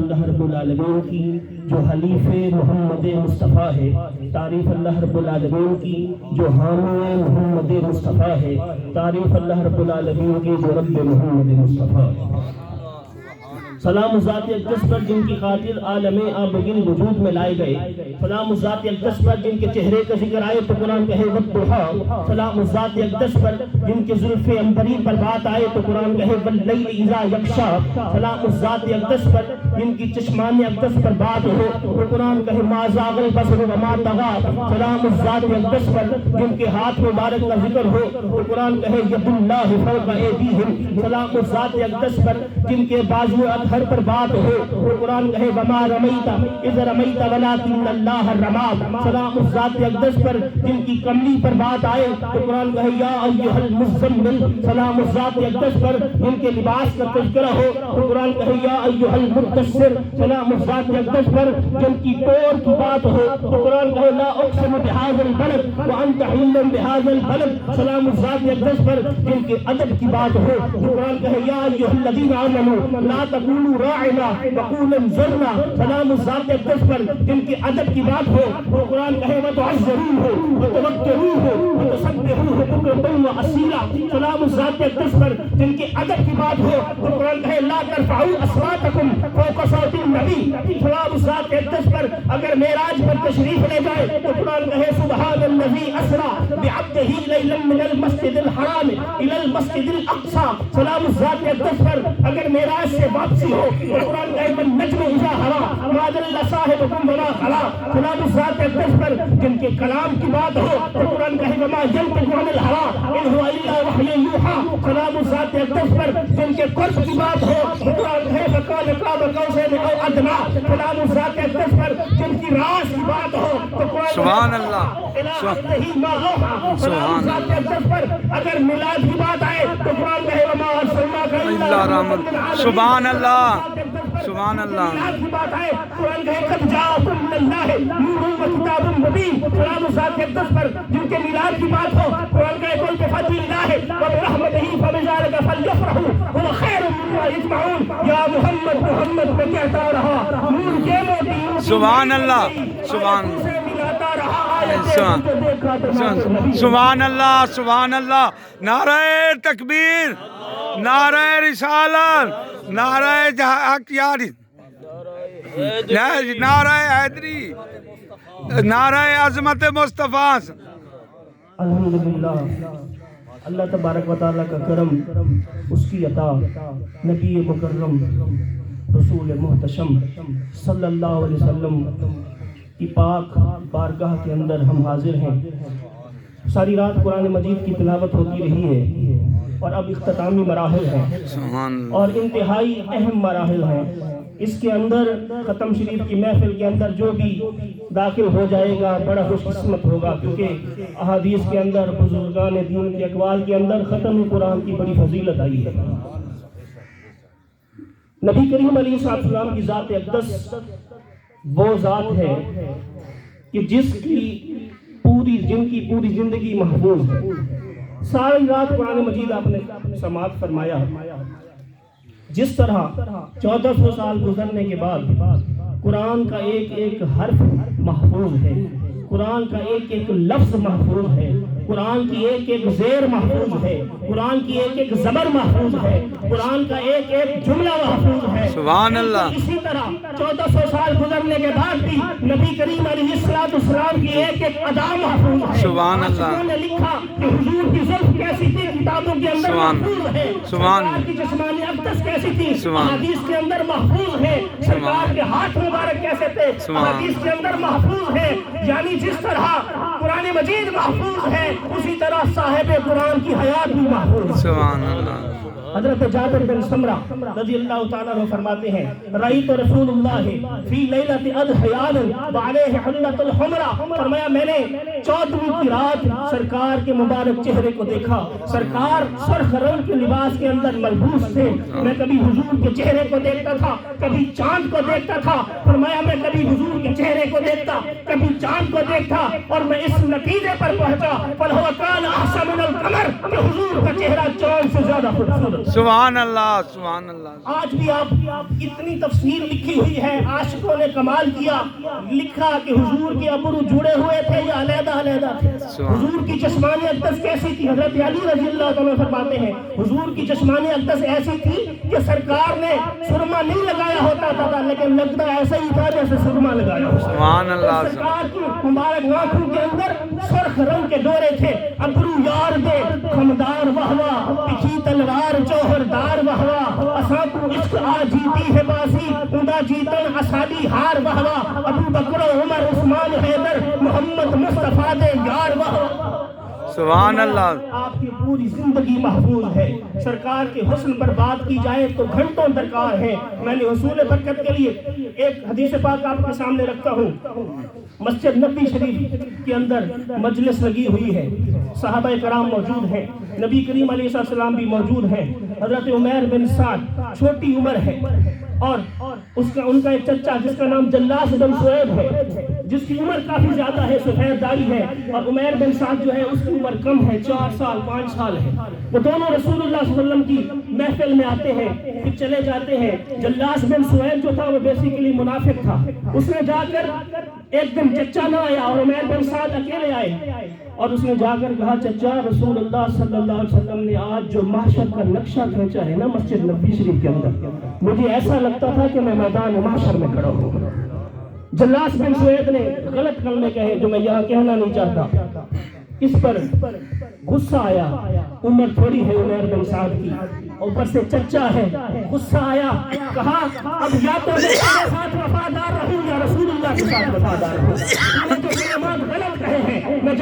اللہ رب العالمین کی جو حلیف محمد مصطفیٰ ہے، تعریف اللہ رب العالمین کی جو حامی محمد مصطفیٰ ہے، تعریف اللہ رب العالمین کی جو رب محمد مصطفیٰ ہے۔ سلام ذات اقدس پر جن کی خاطر عالم آبگین وجود میں لائے گئے، سلام ذات اقدس پر جن کے چہرے کا ذکر آئے تو قرآن کہے والضحیٰ، سلام ذات اقدس پر جن کے زلف عنبری پر بات آئے تو قرآن کہے واللیل اذا یغشیٰ، سلام ذات اقدس پر جن کی چشمان اقدس پر بات ہو تو قرآن کہے ما زاغ البصر وما طغیٰ، سلام ذات اقدس پر جن کے ہاتھ مبارک کا ذکر ہو تو قرآن کہے ید اللہ فوق ایدیہم، سلام ذات اقدس پر جن کے بازو ہر پر بات ہو تو قرآن کہے وما رمیت اذ رمیت ولکن اللہ رمی، سلام ذات اقدس پر جن کی کملی پر بات آئے تو قرآن کہے یا ایھا المزمل، سلام ذات اقدس پر جن کے لباس کا تذکرہ ہو تو قرآن کہے یا ایھا المدثر، سلام ذات اقدس پر جن کی ٹور کی بات ہو تو قرآن کہے لا اقسم بھذا البلد وانت حل بھذا البلد، سلام ذات اقدس پر جن کے ادب کی بات ہو تو قرآن کہے یا ایھا الذین آمنوا لا تقولوا راعنا وقولوا انظرنا، سلام ذات اقدس پر جن کے ادب کی بات ہو تو قرآن کہے وتعزروہ وتوقروہ وتسبحوہ بکرۃ واصیلا، سلام ذات اقدس پر جن کے ادب کی بات ہو تو قرآن کہے لا ترفعوا اصواتکم فوق صوت النبی، سلام ذات اقدس پر اگر معراج پر تشریف لے جائے تو قرآن کہے سبحان الذی اسری بعبدہ لیلا من المسجد الحرام الی المسجد الاقصی، سلام ذات اقدس پر اگر معراج سے واپسی ہو تو قرآن کہے والنجم اذا ہوا ما ضل صاحبکم وما غوی، سلام ذات اقدس پر جن کے کلام کی بات ہو تو قرآن کہے وما ینطق عن الہوی ان هو الا وحی یوحی، سلام ذات اقدس پر جن کے قرب کی بات ہو تو قرآن کہے فقال قاب قوسین او ادنی، سلام ذات اقدس پر جن کی راز کی بات ہو تو قرآن سبحان اللہ، سلام ذات اقدس پر اگر میلاد کی بات آئے تو قرآن کہے وما ارسلناک الا رحمۃ للعالمین، سبحان اللہ، سبحان اللہ، میلاد کی بات آئے قرآن کہے قد جاءکم من اللہ نور و کتاب مبین، سلام ذات اقدس پر جن کے میلاد کی بات ہو قرآن کہے قل بفضل اللہ وبرحمتہ فبذلک فلیفرحوا هو خیر مما یجمعون، یا محمد محمد میں کہتا رہا نور کے موتی سبحان اللہ، سبحان سبحان اللہ، سبحان اللہ، نعرہ تکبیر، نعرہ رسالت، نعرہ حق یاری، نعرہ حیدری، نعرہ عظمت مصطفیٰ۔ الحمدللہ اللہ تبارک و تعالیٰ کا کرم، اس کی عطا، نبی مکرم رسول محتشم صلی اللہ علیہ وسلم کی پاک بارگاہ کے اندر ہم حاضر ہیں۔ ساری رات قرآن مجید کی تلاوت ہوتی رہی ہے اور اب اختتامی مراحل ہیں اور انتہائی اہم مراحل ہیں۔ اس کے اندر ختم شریف کی محفل کے اندر جو بھی داخل ہو جائے گا بڑا خوش قسمت ہوگا، کیونکہ احادیث کے اندر بزرگان دین کے اقوال کے اندر ختم قرآن کی بڑی فضیلت آئی ہے۔ نبی کریم علیہ السلام کی ذات اقدس وہ ذات ہے کہ جن کی پوری زندگی محفوظ ہے۔ ساری رات قرآن مجید آپ نے سماعت فرمایا، جس طرح 1400 سال گزرنے کے بعد قرآن کا ایک ایک حرف محفوظ ہے، قرآن کا ایک ایک لفظ محفوظ ہے، قرآن کی ایک ایک زیر محفوظ ہے، قرآن کی ایک ایک زبر محفوظ ہے، قرآن کا ایک ایک جملہ محفوظ ہے۔ سبحان اللہ۔ اسی طرح 1400 سال گزرنے کے بعد بھی نبی کریم علیہ السلام کی ایک ایک ادا محفوظ ہے۔ سبحان اللہ۔ انہوں نے لکھا کہ حضور کی زلف کیسی تھی کتابوں کے اندر محفوظ ہے، سرکار کی جسمانی اقدس کیسی تھی حدیث کے اندر محفوظ ہے، سرکار کے ہاتھ مبارک کیسے تھے حدیث کے اندر محفوظ ہے۔ یعنی جس طرح قرآن مجید محفوظ ہے اسی طرح صاحب قرآن کی حیات بھی محفوظ ہے۔ سبحان اللہ۔ حضرت جابر بن سمرہ رضی اللہ تعالیٰ عنہ فرماتے ہیں رأیت رسول اللہ فی لیلۃ اضحیان وعلیہ حلۃ الحمرا، فرمایا میں نے 14ویں کی رات سرکار کے مبارک چہرے کو دیکھا، سرکار سرخ رنگ کے لباس کے اندر ملبوس تھے۔ میں کبھی حضور کے چہرے کو دیکھتا تھا، کبھی چاند کو دیکھتا تھا، فرمایا میں کبھی حضور کے چہرے کو دیکھتا، کبھی چاند کو دیکھتا اور میں اس نتیجے پر پہنچا فَلْهُوَ كَانَ أَحْسَنَ مِنَ الْقَمَرِ کہ حضور کا چہرہ چاند سے زیادہ خوبصورت۔ سبحان اللہ سبحان اللہ. آج بھی آپ اتنی تفسیر لکھی ہوئی ہے، عاشقوں نے کمال کیا، لکھا کہ حضور کے ابرو جڑے ہوئے تھے یا علیحدہ علیحدہ تھے. حضور کی چشمان اقدس کیسی تھی؟ حضرت علی رضی اللہ تعالیٰ فرماتے ہیں حضور کی چشمان اقدس ایسی تھی کہ سرکار نے سرما نہیں لگایا ہوتا تھا، لیکن لگتا ایسا ہی تھا جیسے سرما لگایا ہوتا. سبحان اللہ. سرکار کی مبارک آنکھوں کے اندر سرخ رنگ کے ڈورے تھے. ابرو یار دے خمدار وہوا، پچھی تلوار جوہردار وہوا، اساں کو عشق آ جیتی ہے بازی، ادا جیتن اساڈی ہار وہوا، ابو بکر و عمر عثمان حیدر محمد مصطفیٰ دے یار وہوا. سبحان اللہ. آپ کی پوری زندگی محفوظ ہے. سرکار کے حسن پر بات کی جائے تو گھنٹوں درکار ہے. میں نے حصول برکت کے لیے ایک حدیث پاک آپ کے سامنے رکھتا ہوں. مسجد نبی شریف کے اندر مجلس لگی ہوئی ہے، صحابہ کرام موجود ہیں، نبی کریم علیہ السلام بھی موجود ہیں. حضرت عمیر بن سعد چھوٹی عمر ہے، اور ان کا ایک چچا جس کا نام جلاس بن سعید ہے، جس کی عمر کافی زیادہ ہے، سفید داڑھی ہے، اور عمیر بن سعد جو ہے اس کی عمر کم ہے، 4 سال 5 سال ہے. وہ دونوں رسول اللہ صلی اللہ علیہ وسلم کی محفل میں آتے ہیں، پھر چلے جاتے ہیں. جلاس بن سعید جو تھا وہ بیسیکلی منافق تھا. اس نے جا کر ایک دن چچا نہ آیا اور عمیر بن سعد اکیلے آئے، اور اس نے جا کر کہا چچا رسول اللہ صلی اللہ علیہ وسلم نے آج جو محشر کا نقشہ کھینچا ہے نا مسجد نبی شریف کے اندر، مجھے ایسا لگتا تھا کہ میں میدان محشر میں کھڑا ہوں. جلاس بن سعید نے غلط کلمے کہے جو میں یہاں کہنا نہیں چاہتا. اس پر غصہ آیا. عمر تھوڑی ہے عمیر بن سعد کی، اوپر سے چچا ہے، غصہ آیا. کہا اب یا تو میں تیرے ساتھ وفادار رہوں یا رسول اللہ کے ساتھ وفادار رہوں. یہ جو کلمات غلط کہے ہیں میں